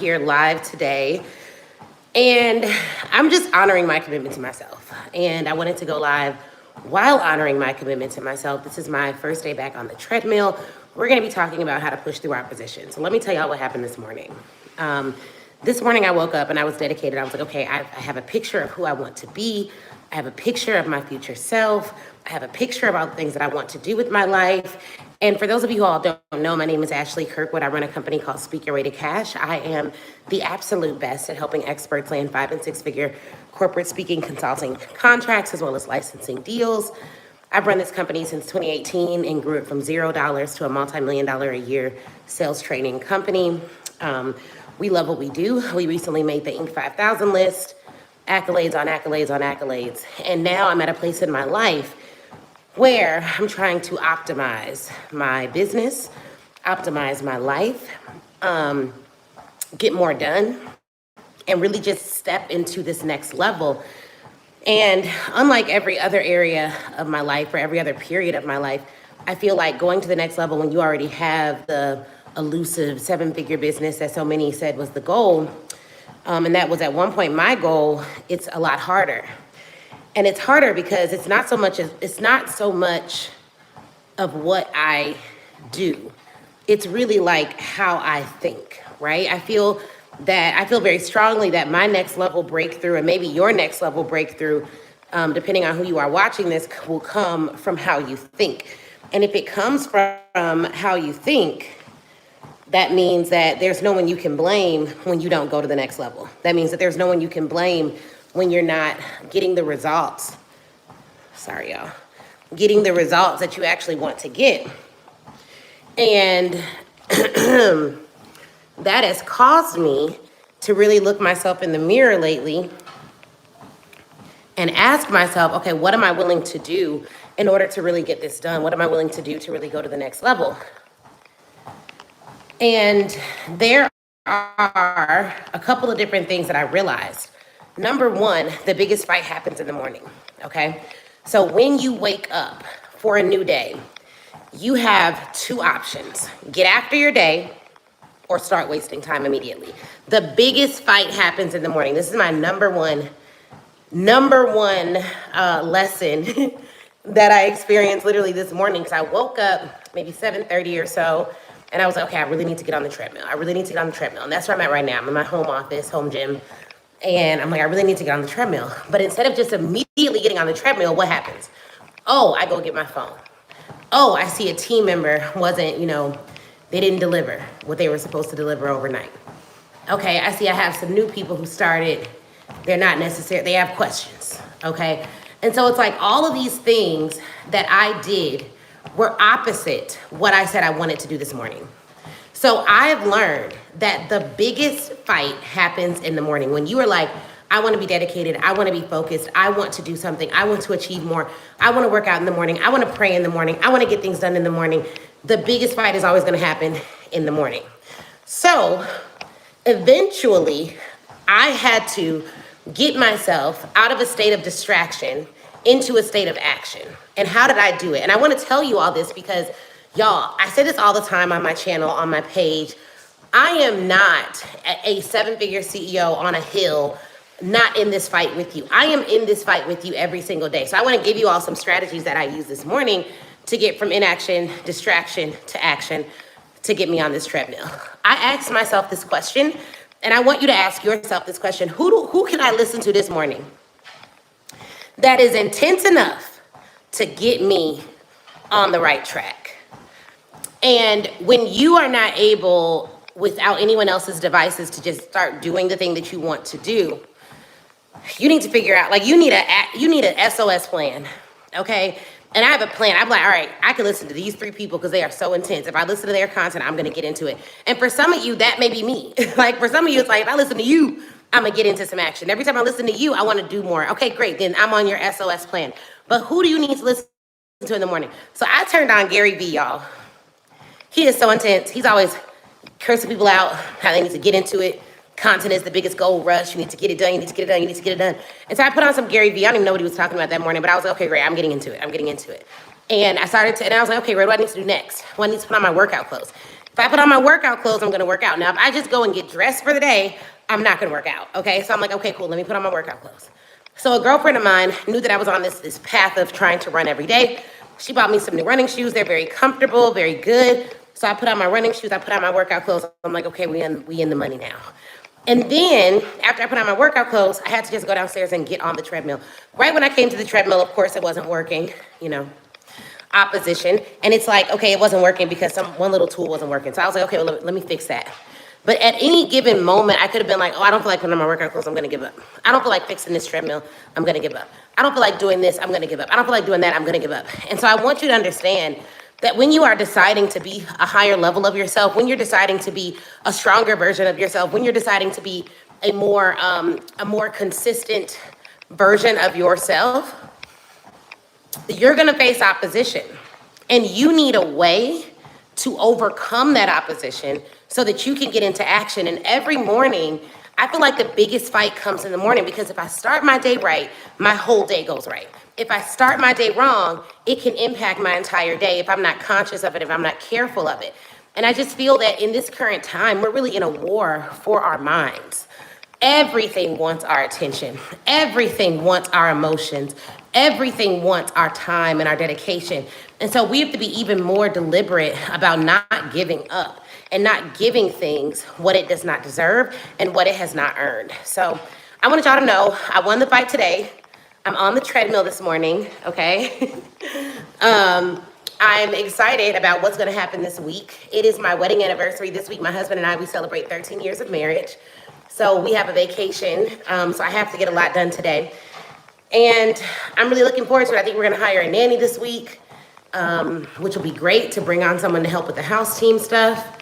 here live today. And I'm just honoring my commitment to myself. And I wanted to go live while honoring my commitment to myself. This is my first day back on the treadmill. We're going to be talking about how to push through opposition. So let me tell y'all what happened this morning. This morning I woke up and I was dedicated. I was like, okay, I have a picture of who I want to be. I have a picture of my future self. I have a picture about things that I want to do with my life. And for those of you who all don't know, my name is Ashley Kirkwood. I run a company called Speak Your Way to Cash. I am the absolute best at helping experts land 5- and 6-figure corporate speaking consulting contracts, as well as licensing deals. I've run this company since 2018 and grew it from $0 to a multi-million-dollar a year sales training company. We love what we do. We recently made the Inc. 5000 list, accolades on accolades on accolades. And now I'm at a place in my life where I'm trying to optimize my business, optimize my life, get more done, and really just step into this next level. And unlike every other area of my life or every other period of my life, I feel like going to the next level when you already have the elusive 7-figure business that so many said was the goal, and that was at one point my goal, it's a lot harder. And it's harder because it's not so much of what I do. It's really like how I think, right? I feel very strongly that my next level breakthrough, and maybe your next level breakthrough, depending on who you are watching this, will come from how you think. And if it comes from how you think, that means that there's no one you can blame when you don't go to the next level. That means that there's no one you can blame when you're not getting the results. Sorry, y'all. Getting the results that you actually want to get. And that has caused me to really look myself in the mirror lately and ask myself, okay, what am I willing to do in order to really get this done? What am I willing to do to really go to the next level? And there are a couple of different things that I realized. Number one, the biggest fight happens in the morning, okay? So when you wake up for a new day, you have two options. Get after your day or start wasting time immediately. The biggest fight happens in the morning. This is my number one lesson that I experienced literally this morning, because I woke up maybe 7:30 or so, and I was like, okay, I really need to get on the treadmill. And that's where I'm at right now. I'm in my home office, home gym. And I'm like, I really need to get on the treadmill. But instead of just immediately getting on the treadmill, what happens? Oh, I go get my phone. Oh, I see a team member they didn't deliver what they were supposed to deliver overnight. Okay, I have some new people who started. They have questions, okay? And so it's like all of these things that I did were opposite what I said I wanted to do this morning. So I've learned that the biggest fight happens in the morning. When you are like, I want to be dedicated, I want to be focused, I want to do something, I want to achieve more, I want to work out in the morning, I want to pray in the morning, I want to get things done in the morning, the biggest fight is always going to happen in the morning. So eventually, I had to get myself out of a state of distraction into a state of action. And how did I do it? And I want to tell you all this because, y'all, I say this all the time on my channel, on my page. I am not a 7-figure CEO on a hill, not in this fight with you. I am in this fight with you every single day. So I want to give you all some strategies that I used this morning to get from inaction, distraction to action to get me on this treadmill. I asked myself this question, and I want you to ask yourself this question. Who can I listen to this morning that is intense enough to get me on the right track? And when you are not able, without anyone else's devices, to just start doing the thing that you want to do, you need to figure out, like, you need an SOS plan, okay? And I have a plan. I'm like, all right, I can listen to these 3 people because they are so intense. If I listen to their content, I'm going to get into it. And for some of you, that may be me. Like, for some of you, it's like, if I listen to you, I'm going to get into some action. Every time I listen to you, I want to do more. Okay, great. Then I'm on your SOS plan. But who do you need to listen to in the morning? So I turned on Gary Vee, y'all. He is so intense. He's always cursing people out, how they need to get into it. Content is the biggest gold rush. You need to get it done. You need to get it done. You need to get it done. And so I put on some Gary Vee. I don't even know what he was talking about that morning, but I was like, okay, great. I'm getting into it. And I was like, okay, Ray, what do I need to do next? Well, I need to put on my workout clothes. If I put on my workout clothes, I'm gonna work out. Now, if I just go and get dressed for the day, I'm not gonna work out, okay? So I'm like, okay, cool, let me put on my workout clothes. So a girlfriend of mine knew that I was on this path of trying to run every day. She bought me some new running shoes. They're very comfortable, very good. So I put on my running shoes, I put on my workout clothes. I'm like, okay, we in the money now. And then after I put on my workout clothes, I had to just go downstairs and get on the treadmill. Right when I came to the treadmill, of course, it wasn't working, opposition. And it's like, okay, it wasn't working because one little tool wasn't working. So I was like, okay, well, let me fix that. But at any given moment, I could have been like, oh, I don't feel like putting on my workout clothes, I'm gonna give up. I don't feel like fixing this treadmill, I'm gonna give up. I don't feel like doing this, I'm gonna give up. I don't feel like doing that, I'm gonna give up. And so I want you to understand that when you are deciding to be a higher level of yourself, when you're deciding to be a stronger version of yourself, when you're deciding to be a more consistent version of yourself, you're gonna face opposition. And you need a way to overcome that opposition so that you can get into action. And every morning, I feel like the biggest fight comes in the morning, because if I start my day right, my whole day goes right. If I start my day wrong, it can impact my entire day if I'm not conscious of it, if I'm not careful of it. And I just feel that in this current time, we're really in a war for our minds. Everything wants our attention. Everything wants our emotions. Everything wants our time and our dedication. And so we have to be even more deliberate about not giving up and not giving things what it does not deserve and what it has not earned. So I wanted y'all to know I won the fight today. I'm on the treadmill this morning, okay? I'm excited about what's gonna happen this week. It is my wedding anniversary this week. My husband and I, we celebrate 13 years of marriage. So we have a vacation, so I have to get a lot done today. And I'm really looking forward to it. I think we're gonna hire a nanny this week, which will be great to bring on someone to help with the house team stuff.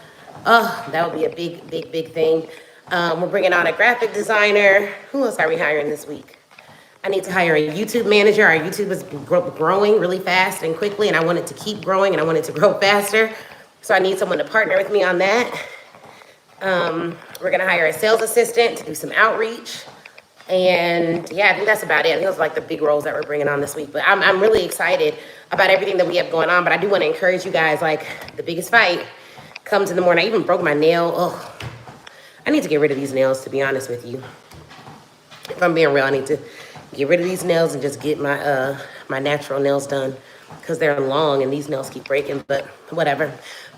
Oh, that would be a big thing. We're bringing on a graphic designer. Who else are we hiring this week? I need to hire a YouTube manager. Our YouTube is growing really fast and quickly, and I want it to keep growing, and I want it to grow faster. So I need someone to partner with me on that. We're gonna hire a sales assistant to do some outreach. And yeah, I think that's about it. I think those are like the big roles that we're bringing on this week. But I'm really excited about everything that we have going on. But I do want to encourage you guys, like, the biggest fight comes in the morning. I even broke my nail. Oh, I need to get rid of these nails, to be honest with you. If I'm being real, I need to get rid of these nails and just get my natural nails done, because they're long and these nails keep breaking, but whatever.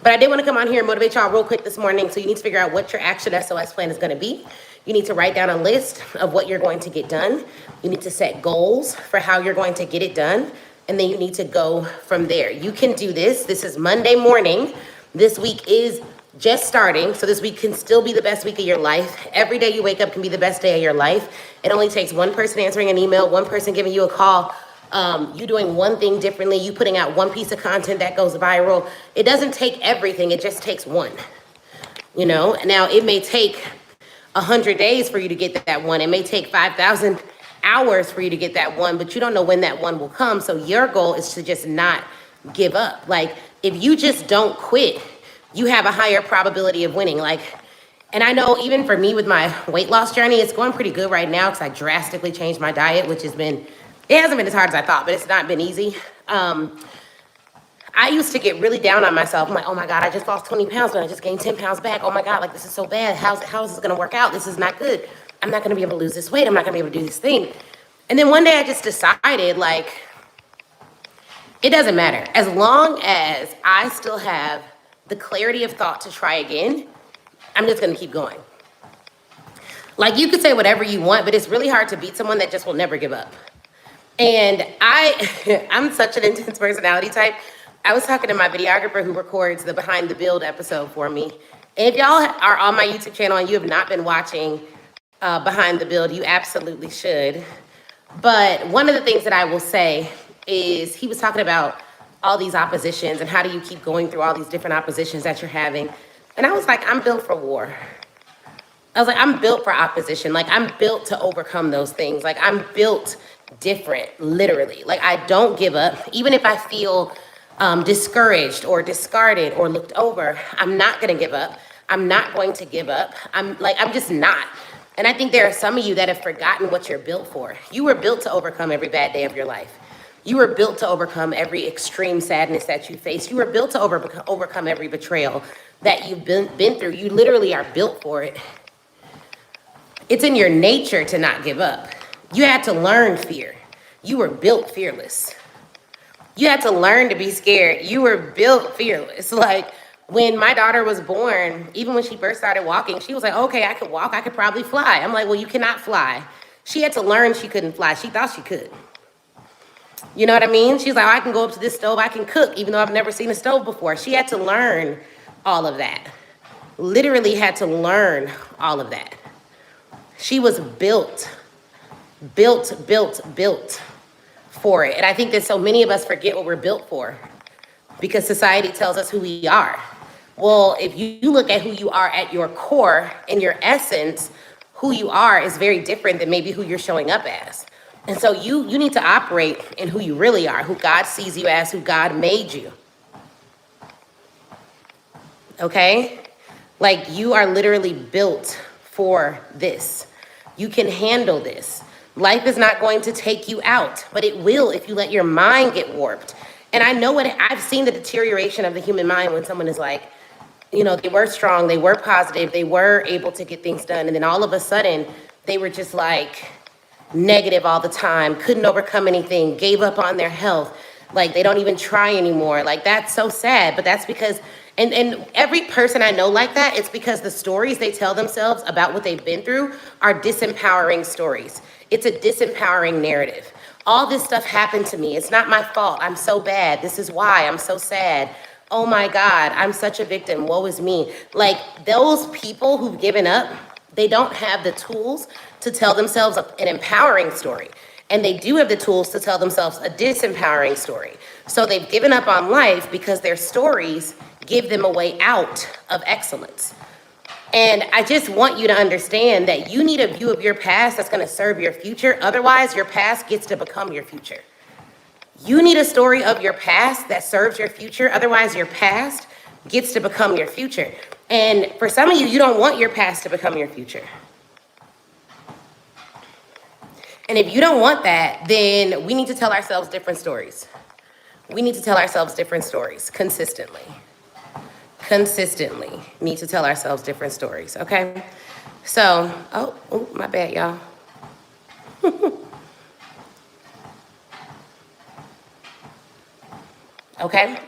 But I did want to come on here and motivate y'all real quick this morning. So you need to figure out what your action SOS plan is going to be. You need to write down a list of what you're going to get done. You need to set goals for how you're going to get it done. And then you need to go from there. You can do this. This is Monday morning. This week is just starting. So this week can still be the best week of your life. Every day you wake up can be the best day of your life. It only takes one person answering an email, one person giving you a call, you doing one thing differently, you putting out one piece of content that goes viral. It doesn't take everything. It just takes one. Now it may take 100 days for you to get that one. It may take 5,000 hours for you to get that one, but you don't know when that one will come. So your goal is to just not give up. Like, if you just don't quit, you have a higher probability of winning. And I know even for me with my weight loss journey, it's going pretty good right now because I drastically changed my diet, which it hasn't been as hard as I thought, but it's not been easy. I used to get really down on myself. I'm like, oh my God, I just lost 20 pounds, but I just gained 10 pounds back. Oh my God, this is so bad. How is this gonna work out? This is not good. I'm not gonna be able to lose this weight. I'm not gonna be able to do this thing. And then one day I just decided, it doesn't matter. As long as I still have the clarity of thought to try again, I'm just gonna keep going. You could say whatever you want, but it's really hard to beat someone that just will never give up. And I'm such an intense personality type. I was talking to my videographer who records the Behind the Build episode for me. And if y'all are on my YouTube channel and you have not been watching Behind the Build, you absolutely should. But one of the things that I will say is he was talking about all these oppositions and how do you keep going through all these different oppositions that you're having. And I was like, I'm built for war. I was like, I'm built for opposition. I'm built to overcome those things. I'm built different, literally. I don't give up. Even if I feel discouraged or discarded or looked over, I'm not gonna give up. I'm not going to give up. I'm just not. And I think there are some of you that have forgotten what you're built for. You were built to overcome every bad day of your life. You were built to overcome every extreme sadness that you face. You were built to overcome every betrayal. that you've been through, you literally are built for it. It's in your nature to not give up. You had to learn fear. You were built fearless. You had to learn to be scared. You were built fearless. Like when my daughter was born, even when she first started walking, she was like, okay, I could walk, I could probably fly. I'm like, well, you cannot fly. She had to learn she couldn't fly. She thought she could. You know what I mean? She's like, oh, I can go up to this stove, I can cook, even though I've never seen a stove before. She had to learn all of that. Literally had to learn all of that. She was built for it. And I think that so many of us forget what we're built for because society tells us who we are. Well, if you look at who you are at your core, in your essence, who you are is very different than maybe who you're showing up as. And so you need to operate in who you really are, who God sees you as, who God made you. Okay? Like you are literally built for this. You can handle this. Life is not going to take you out, but it will if you let your mind get warped. And I know I've seen the deterioration of the human mind when someone is like, you know, they were strong, they were positive, they were able to get things done. And then all of a sudden they were just like negative all the time, couldn't overcome anything, gave up on their health. Like they don't even try anymore. Like that's so sad, but that's because, and every person I know like that, it's because the stories they tell themselves about what they've been through are disempowering stories. It's a disempowering narrative. All this stuff happened to me. It's not my fault. I'm so bad. This is why I'm so sad. Oh my God, I'm such a victim. Woe is me. Like those people who've given up, they don't have the tools to tell themselves an empowering story. And they do have the tools to tell themselves a disempowering story. So they've given up on life because their stories give them a way out of excellence. And I just want you to understand that you need a view of your past that's going to serve your future. Otherwise, your past gets to become your future. You need a story of your past that serves your future. Otherwise, your past gets to become your future. And for some of you, you don't want your past to become your future. And if you don't want that, then we need to tell ourselves different stories. We need to tell ourselves different stories consistently. Consistently need to tell ourselves different stories, okay? So, oh, my bad, y'all. Okay,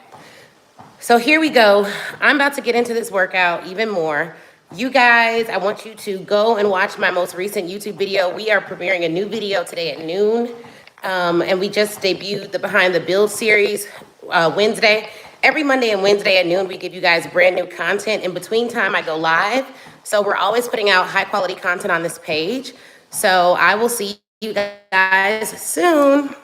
so here we go. I'm about to get into this workout even more. You guys, I want you to go and watch my most recent YouTube video. We are premiering a new video today at noon. And we just debuted the Behind the Build series Wednesday. Every Monday and Wednesday at noon, we give you guys brand new content. In between time, I go live. So we're always putting out high quality content on this page. So I will see you guys soon.